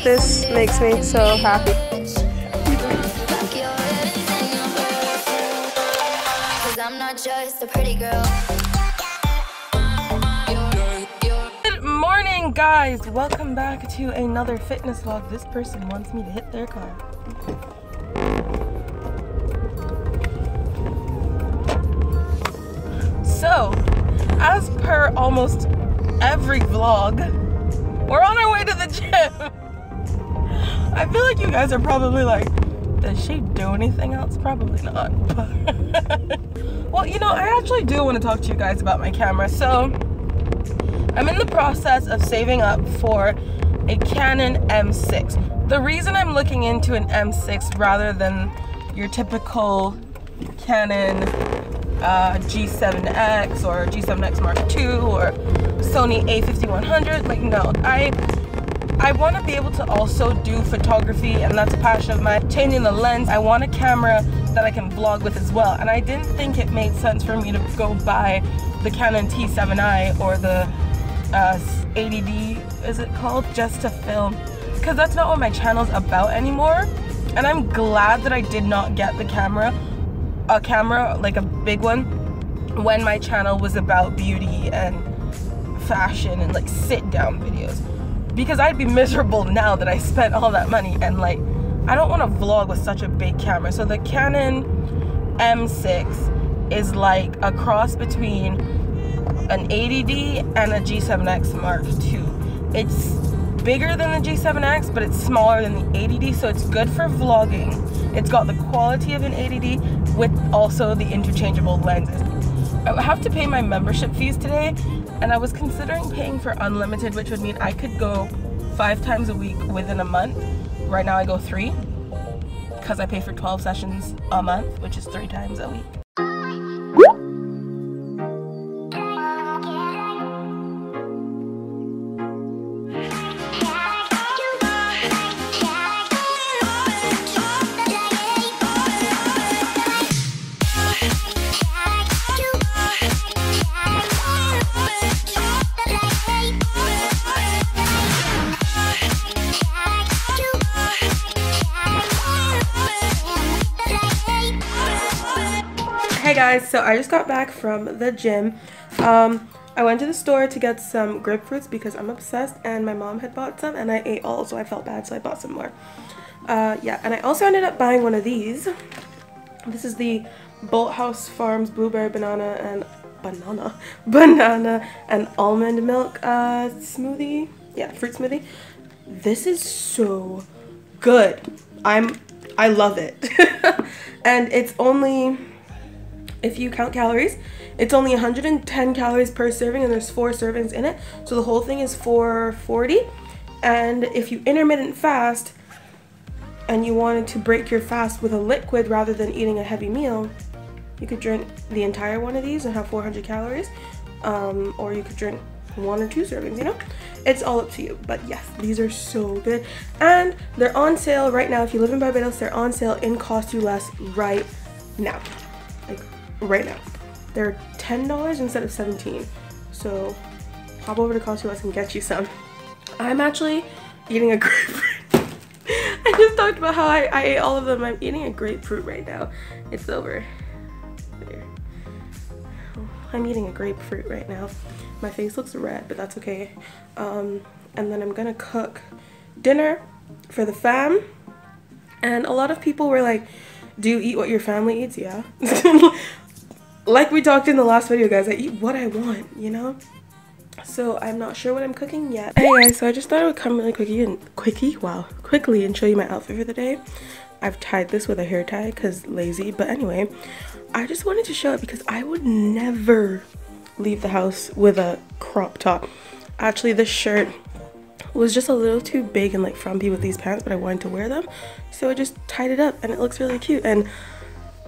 This makes me so happy. I'm not just a pretty girl. Good morning, guys. Welcome back to another fitness vlog. This person wants me to hit their car. So, as per almost every vlog, we're on our way to the gym. I feel like you guys are probably like, does she do anything else? Probably not. Well, you know, I actually do want to talk to you guys about my camera. So, I'm in the process of saving up for a Canon M6. The reason I'm looking into an M6 rather than your typical Canon G7X or G7X Mark II or Sony A5100, like, no, I want to be able to also do photography, and that's a passion of mine. Changing the lens, I want a camera that I can vlog with as well, and I didn't think it made sense for me to go buy the Canon T7i or the 80D, is it called, just to film, because that's not what my channel's about anymore. And I'm glad that I did not get a camera like a big one, when my channel was about beauty and fashion and like sit down videos, because I'd be miserable now that I spent all that money, and like I don't want to vlog with such a big camera. So the Canon M6 is like a cross between an 80D and a G7X Mark II. It's bigger than the G7X, but it's smaller than the 80D, so it's good for vlogging. It's got the quality of an 80D with also the interchangeable lenses. I have to pay my membership fees today, and I was considering paying for unlimited, which would mean I could go 5 times a week within a month. Right now I go 3 because I pay for 12 sessions a month, which is 3 times a week. Hey guys, so I just got back from the gym. I went to the store to get some grapefruits because I'm obsessed, and my mom had bought some and I ate all, so I felt bad, so I bought some more. Yeah, and I also ended up buying one of these. This is the Bolthouse Farms blueberry banana and almond milk smoothie. Yeah, fruit smoothie. This is so good. I love it. And it's only, if you count calories, it's only 110 calories per serving, and there's 4 servings in it, so the whole thing is 440. And if you intermittent fast and you wanted to break your fast with a liquid rather than eating a heavy meal, you could drink the entire one of these and have 400 calories, or you could drink 1 or 2 servings, you know, it's all up to you. But yes, these are so good, and they're on sale right now. If you live in Barbados, they're on sale in Cost You Less right now, like right now. They're $10 instead of $17, so hop over to Cost You Less and get you some. I'm actually eating a grapefruit. I just talked about how I ate all of them. I'm eating a grapefruit right now. It's over there. I'm eating a grapefruit right now. My face looks red, but that's okay. And then I'm gonna cook dinner for the fam. And a lot of people were like, do you eat what your family eats? Yeah. Like we talked in the last video, guys, I eat what I want, you know? So I'm not sure what I'm cooking yet. Hey guys, so I just thought I would come really quickly and show you my outfit for the day. I've tied this with a hair tie because lazy, but anyway, I just wanted to show it because I would never leave the house with a crop top. Actually, this shirt was just a little too big and like frumpy with these pants, but I wanted to wear them, so I just tied it up and it looks really cute. And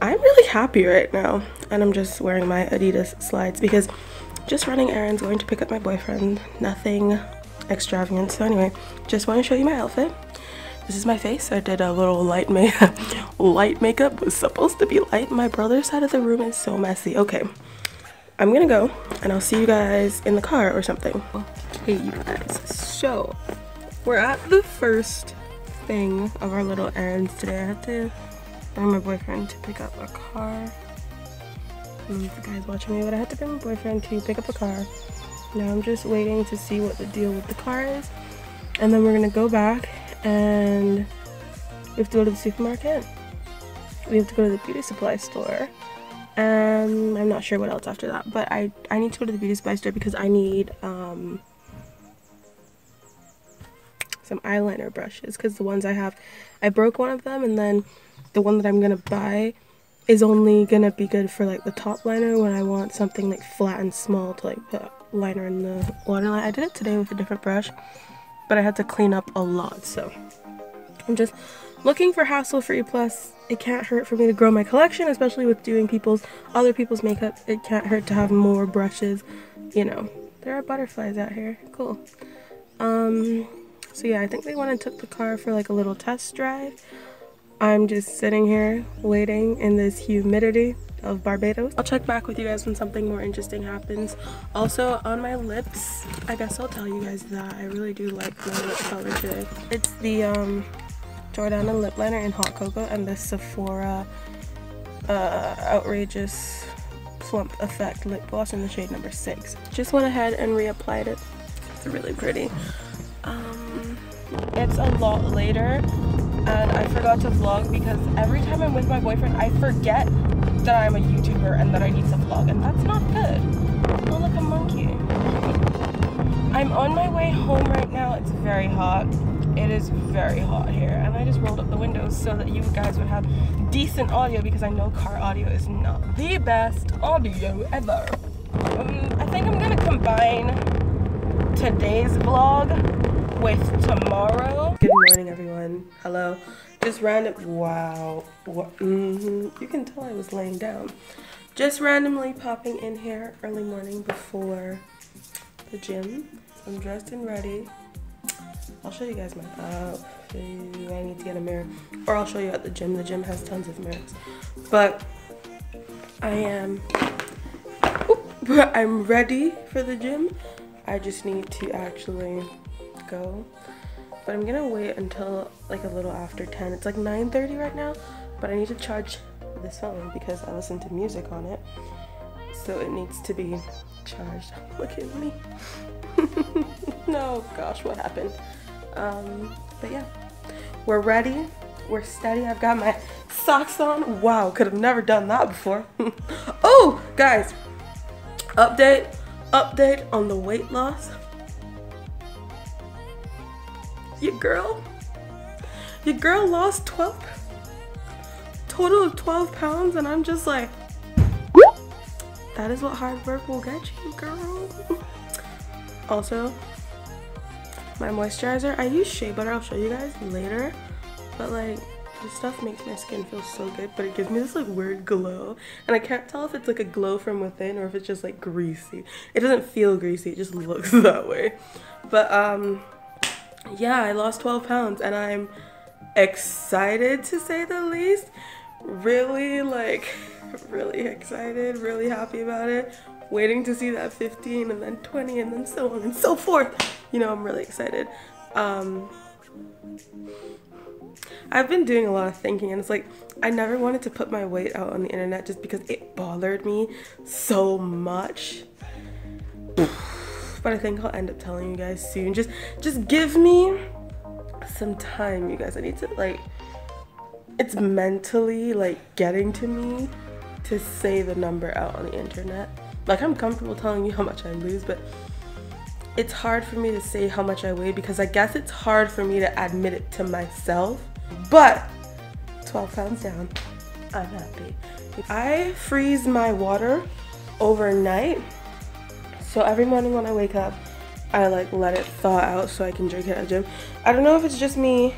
I'm really happy right now, and I'm just wearing my Adidas slides because just running errands, going to pick up my boyfriend, nothing extravagant. So anyway, just want to show you my outfit. This is my face. I did a little light makeup. Light makeup was supposed to be light. My brother's side of the room is so messy. Okay, I'm gonna go and I'll see you guys in the car or something. Hey you guys, so We're at the first thing of our little errands today. I had to bring my boyfriend to pick up a car. The guy's watching me, but I had to bring my boyfriend to pick up a car. Now I'm just waiting to see what the deal with the car is. And then we're gonna go back and we have to go to the supermarket. We have to go to the beauty supply store. And I'm not sure what else after that, but I need to go to the beauty supply store because I need some eyeliner brushes, because the ones I have, I broke one of them, and then the one that I'm gonna buy is only gonna be good for like the top liner when I want something like flat and small to like put liner in the waterline. I did it today with a different brush, but I had to clean up a lot, so I'm just looking for hassle-free. Plus it can't hurt for me to grow my collection, especially with doing other people's makeup. It can't hurt to have more brushes, you know. There are butterflies out here. Cool. So yeah, I think they went and took the car for like a little test drive. I'm just sitting here waiting in this humidity of Barbados. I'll check back with you guys when something more interesting happens. Also, on my lips, I guess I'll tell you guys that I really do like my lip color today. It's the Jordana lip liner in Hot Cocoa and the Sephora Outrageous Plump Effect lip gloss in the shade number 6. Just went ahead and reapplied it. It's really pretty. It's a lot later and I forgot to vlog because every time I'm with my boyfriend I forget that I'm a YouTuber and that I need to vlog, and that's not good. Oh, look, a monkey. I'm on my way home right now. It's very hot. It is very hot here, and I just rolled up the windows so that you guys would have decent audio, because I know car audio is not the best audio ever. I think I'm gonna combine today's vlog with tomorrow. Good morning, everyone. Hello. Just random. Wow. What? You can tell I was laying down. Just randomly popping in here early morning before the gym. I'm dressed and ready. I'll show you guys my outfit. I need to get a mirror, or I'll show you at the gym. The gym has tons of mirrors. But I'm ready for the gym. I just need to actually go, but I'm gonna wait until like a little after 10. It's like 9:30 right now, but I need to charge this phone because I listen to music on it, so it needs to be charged. Look at me. No, gosh, what happened? But yeah, we're ready, we're steady. I've got my socks on. Wow, could have never done that before. Oh, guys, update on the weight loss. Your girl lost total of 12 pounds, and I'm just like, that is what hard work will get you, girl. Also, my moisturizer, I use shea butter. I'll show you guys later, but like, this stuff makes my skin feel so good, but it gives me this like weird glow, and I can't tell if it's like a glow from within or if it's just like greasy. It doesn't feel greasy, it just looks that way. But yeah, I lost 12 pounds and I'm excited, to say the least. Really, like, really excited, really happy about it. Waiting to see that 15 and then 20 and then so on and so forth. You know, I'm really excited. I've been doing a lot of thinking, and it's like, I never wanted to put my weight out on the internet just because it bothered me so much. But I think I'll end up telling you guys soon. Just give me some time, you guys. I need to, like, it's mentally like getting to me to say the number out on the internet. Like, I'm comfortable telling you how much I lose, but it's hard for me to say how much I weigh because I guess it's hard for me to admit it to myself. But 12 pounds down, I'm happy. I freeze my water overnight. So every morning when I wake up, I like let it thaw out so I can drink it at the gym. I don't know if it's just me,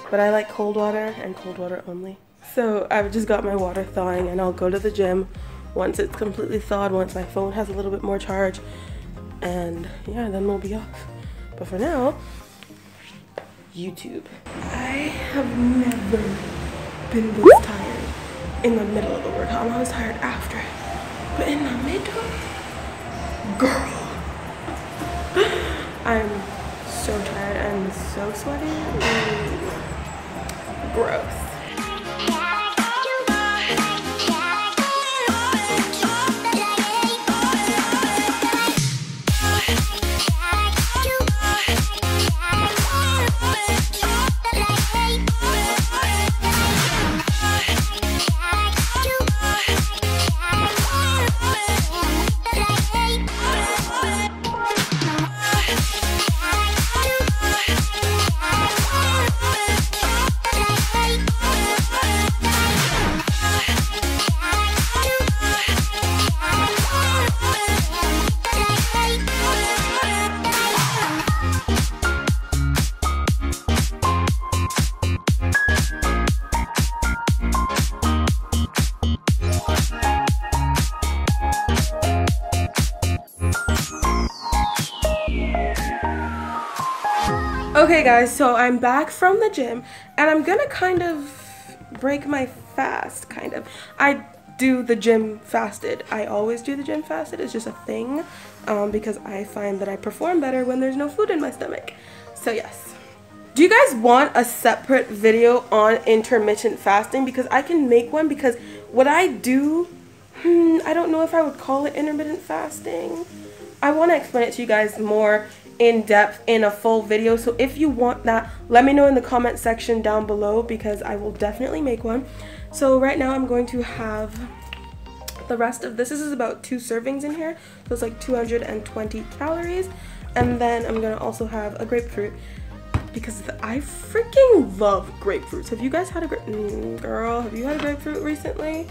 but I like cold water and cold water only. So I've just got my water thawing, and I'll go to the gym once it's completely thawed, once my phone has a little bit more charge, and yeah, then we'll be off. But for now, YouTube. I have never been this tired in the middle of a workout. I'm always tired after it, but in the middle, girl, I'm so tired and so sweaty. Gross. Okay guys, so I'm back from the gym and I'm gonna kind of break my fast, kind of. I do the gym fasted. I always do the gym fasted. It's just a thing because I find that I perform better when there's no food in my stomach. So yes. Do you guys want a separate video on intermittent fasting? Because I can make one, because what I do, I don't know if I would call it intermittent fasting. I want to explain it to you guys more in depth in a full video, so if you want that, let me know in the comment section down below, because I will definitely make one. So right now I'm going to have the rest of this. This is about 2 servings in here, so it's like 220 calories, and then I'm gonna also have a grapefruit, because I freaking love grapefruits. Have you guys had a girl, have you had a grapefruit recently?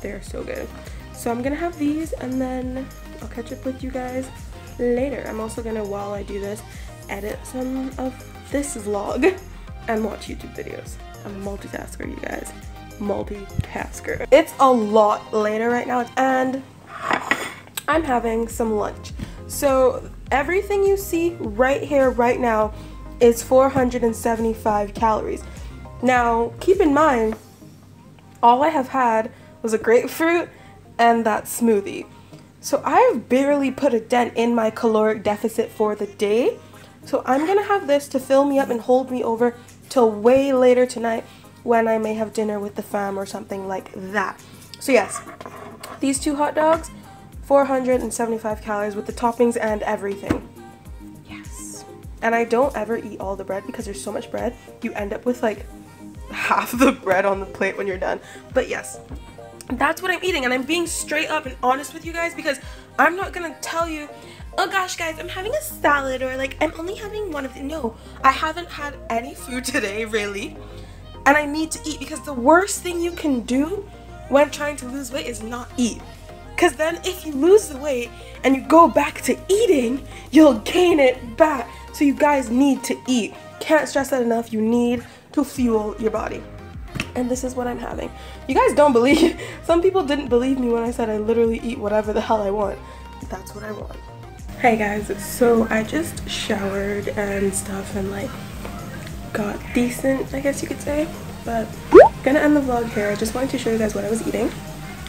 They're so good. So I'm gonna have these, and then I'll catch up with you guys later. I'm also gonna, while I do this, edit some of this vlog and watch YouTube videos. I'm a multitasker, you guys. Multitasker. It's a lot later right now, and I'm having some lunch. So everything you see right here, right now, is 475 calories. Now, keep in mind, all I have had was a grapefruit and that smoothie. So I've barely put a dent in my caloric deficit for the day. So I'm gonna have this to fill me up and hold me over till way later tonight, when I may have dinner with the fam or something like that. So yes, these 2 hot dogs, 475 calories with the toppings and everything. Yes. And I don't ever eat all the bread, because there's so much bread, you end up with like half the bread on the plate when you're done. But yes, that's what I'm eating, and I'm being straight up and honest with you guys, because I'm not gonna tell you, oh gosh guys, I'm having a salad, or like I'm only having one of them. No, I haven't had any food today, really, and I need to eat, because the worst thing you can do when trying to lose weight is not eat, because then if you lose the weight and you go back to eating, you'll gain it back. So you guys need to eat. Can't stress that enough. You need to fuel your body. And this is what I'm having. You guys don't believe, some people didn't believe me when I said I literally eat whatever the hell I want. That's what I want. Hey guys, so I just showered and stuff and like got decent, I guess you could say, but I'm gonna end the vlog here. I just wanted to show you guys what I was eating.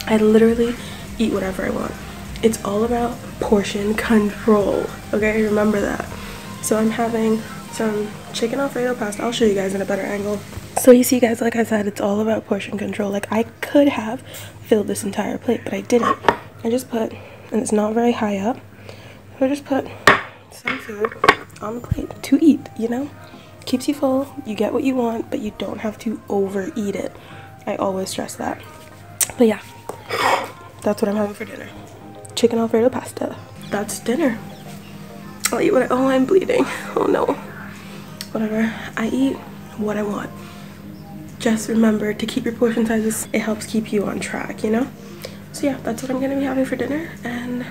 I literally eat whatever I want. It's all about portion control, okay? Remember that. So I'm having some chicken Alfredo pasta. I'll show you guys in a better angle. So you see guys, like I said, it's all about portion control. Like I could have filled this entire plate, but I didn't. I just put, and it's not very high up, so I just put some food on the plate to eat, you know? Keeps you full, you get what you want, but you don't have to overeat it. I always stress that. But yeah, that's what I'm having for dinner. Chicken Alfredo pasta. That's dinner. I'll eat what oh, I'm bleeding. Oh no. Whatever. I eat what I want. Just remember to keep your portion sizes. It helps keep you on track, you know? So yeah, that's what I'm gonna be having for dinner, and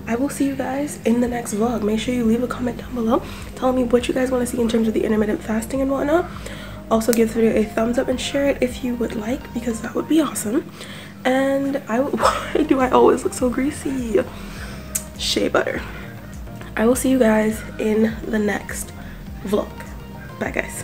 I will see you guys in the next vlog. Make sure you leave a comment down below telling me what you guys want to see in terms of the intermittent fasting and whatnot. Also give the video a thumbs up and share it if you would like, because that would be awesome. And why do I always look so greasy? Shea butter. I will see you guys in the next vlog. Bye guys.